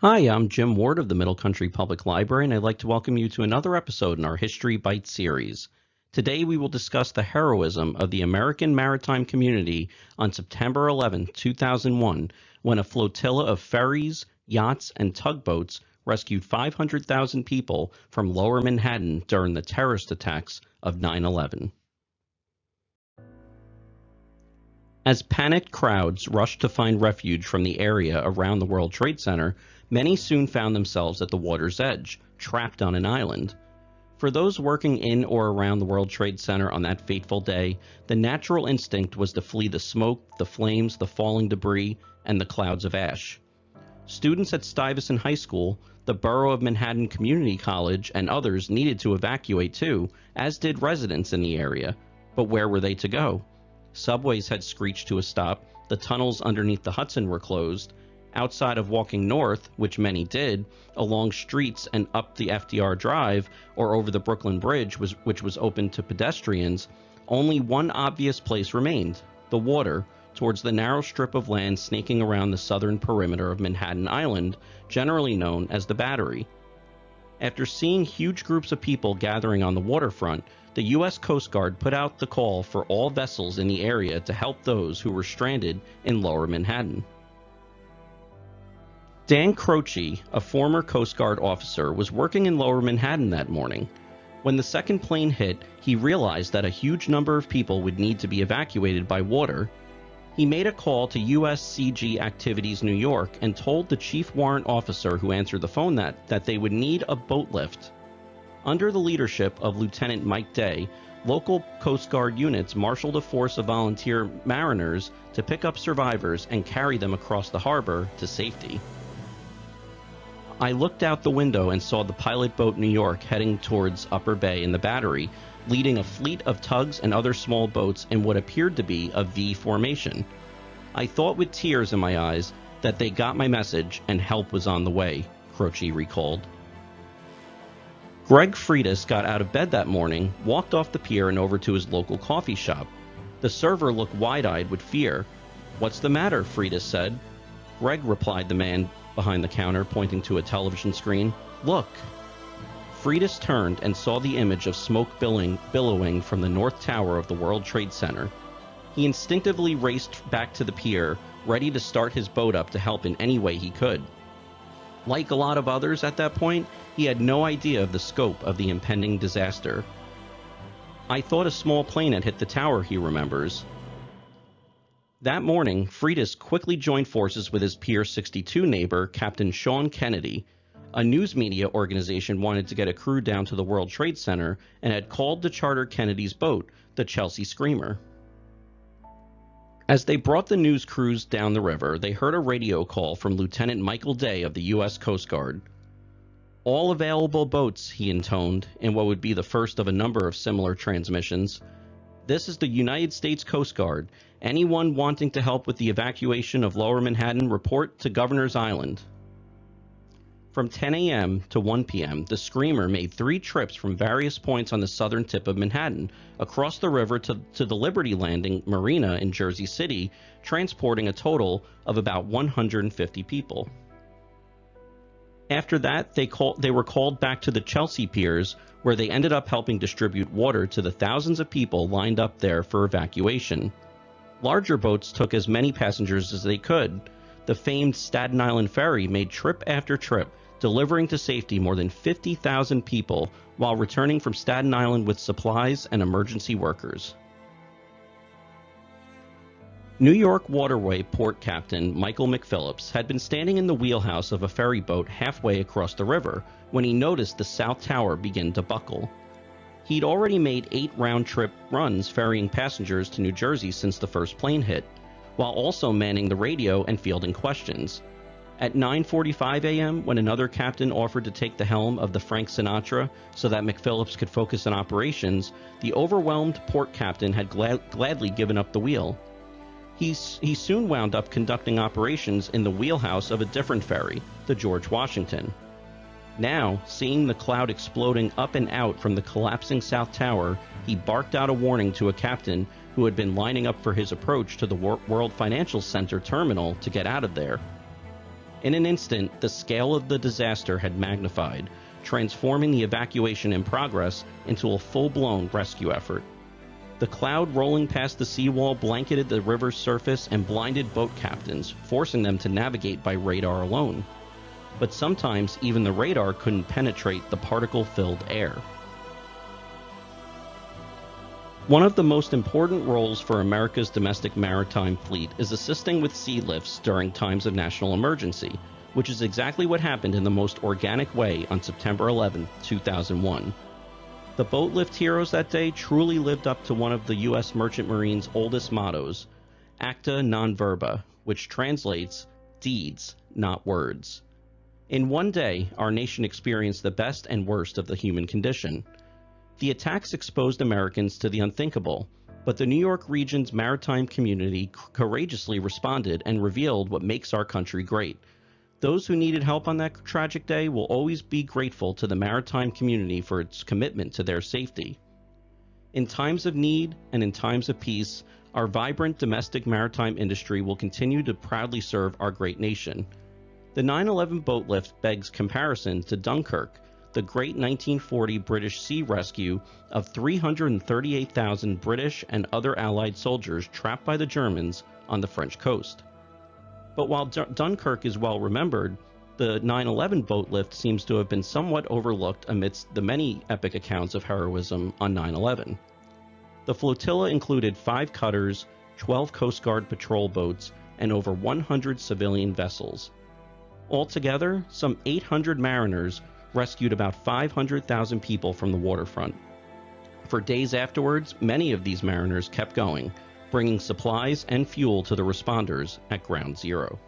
Hi, I'm Jim Ward of the Middle Country Public Library, and I'd like to welcome you to another episode in our History Bite series. Today we will discuss the heroism of the American maritime community on September 11, 2001, when a flotilla of ferries, yachts, and tugboats rescued 500,000 people from lower Manhattan during the terrorist attacks of 9/11. As panicked crowds rushed to find refuge from the area around the World Trade Center, many soon found themselves at the water's edge, trapped on an island. For those working in or around the World Trade Center on that fateful day, the natural instinct was to flee the smoke, the flames, the falling debris, and the clouds of ash. Students at Stuyvesant High School, the Borough of Manhattan Community College, and others needed to evacuate too, as did residents in the area. But where were they to go? Subways had screeched to a stop, the tunnels underneath the Hudson were closed. Outside of walking north, which many did, along streets and up the FDR Drive or over the Brooklyn Bridge, which was open to pedestrians, only one obvious place remained: the water, towards the narrow strip of land snaking around the southern perimeter of Manhattan Island, generally known as the Battery. After seeing huge groups of people gathering on the waterfront, the U.S. Coast Guard put out the call for all vessels in the area to help those who were stranded in lower Manhattan. Dan Croce, a former Coast Guard officer, was working in lower Manhattan that morning. When the second plane hit, he realized that a huge number of people would need to be evacuated by water. He made a call to USCG Activities New York and told the chief warrant officer who answered the phone that they would need a boat lift. Under the leadership of Lieutenant Mike Day, local Coast Guard units marshaled a force of volunteer mariners to pick up survivors and carry them across the harbor to safety. I looked out the window and saw the pilot boat New York heading towards Upper Bay in the Battery, leading a fleet of tugs and other small boats in what appeared to be a V formation. I thought with tears in my eyes that they got my message and help was on the way, Croce recalled. Greg Freitas got out of bed that morning, walked off the pier and over to his local coffee shop. The server looked wide-eyed with fear. "What's the matter?" Freitas said. "Greg," replied the man behind the counter, pointing to a television screen. "Look." Freitas turned and saw the image of smoke billowing from the North Tower of the World Trade Center. He instinctively raced back to the pier, ready to start his boat up to help in any way he could. Like a lot of others at that point, he had no idea of the scope of the impending disaster. "I thought a small plane had hit the tower," he remembers. That morning, Freitas quickly joined forces with his Pier 62 neighbor, Captain Sean Kennedy. A news media organization wanted to get a crew down to the World Trade Center and had called to charter Kennedy's boat, the Chelsea Screamer. As they brought the news crews down the river, they heard a radio call from Lieutenant Michael Day of the U.S. Coast Guard. "All available boats," he intoned, in what would be the first of a number of similar transmissions. "This is the United States Coast Guard. Anyone wanting to help with the evacuation of Lower Manhattan, report to Governor's Island." From 10 a.m. to 1 p.m., the Screamer made 3 trips from various points on the southern tip of Manhattan, across the river to the Liberty Landing Marina in Jersey City, transporting a total of about 150 people. After that, they were called back to the Chelsea piers, where they ended up helping distribute water to the thousands of people lined up there for evacuation. Larger boats took as many passengers as they could. The famed Staten Island ferry made trip after trip, delivering to safety more than 50,000 people while returning from Staten Island with supplies and emergency workers. New York Waterway Port Captain Michael McPhillips had been standing in the wheelhouse of a ferry boat halfway across the river when he noticed the South Tower begin to buckle. He'd already made 8 round-trip runs ferrying passengers to New Jersey since the first plane hit, while also manning the radio and fielding questions. At 9:45 a.m., when another captain offered to take the helm of the Frank Sinatra so that McPhillips could focus on operations, the overwhelmed port captain had gladly given up the wheel. He soon wound up conducting operations in the wheelhouse of a different ferry, the George Washington. Now, seeing the cloud exploding up and out from the collapsing South Tower, he barked out a warning to a captain who had been lining up for his approach to the World Financial Center terminal to get out of there. In an instant, the scale of the disaster had magnified, transforming the evacuation in progress into a full-blown rescue effort. The cloud rolling past the seawall blanketed the river's surface and blinded boat captains, forcing them to navigate by radar alone. But sometimes even the radar couldn't penetrate the particle-filled air. One of the most important roles for America's domestic maritime fleet is assisting with sea lifts during times of national emergency, which is exactly what happened in the most organic way on September 11, 2001. The Boatlift heroes that day truly lived up to one of the U.S. Merchant Marine's oldest mottos, acta non verba, which translates, deeds, not words. In one day, our nation experienced the best and worst of the human condition. The attacks exposed Americans to the unthinkable, but the New York region's maritime community courageously responded and revealed what makes our country great. Those who needed help on that tragic day will always be grateful to the maritime community for its commitment to their safety. In times of need and in times of peace, our vibrant domestic maritime industry will continue to proudly serve our great nation. The 9/11 Boatlift begs comparison to Dunkirk, the great 1940 British sea rescue of 338,000 British and other Allied soldiers trapped by the Germans on the French coast. But while Dunkirk is well remembered, the 9/11 Boatlift seems to have been somewhat overlooked amidst the many epic accounts of heroism on 9/11. The flotilla included 5 cutters, 12 Coast Guard patrol boats, and over 100 civilian vessels. Altogether, some 800 mariners rescued about 500,000 people from the waterfront. For days afterwards, many of these mariners kept going, bringing supplies and fuel to the responders at Ground Zero.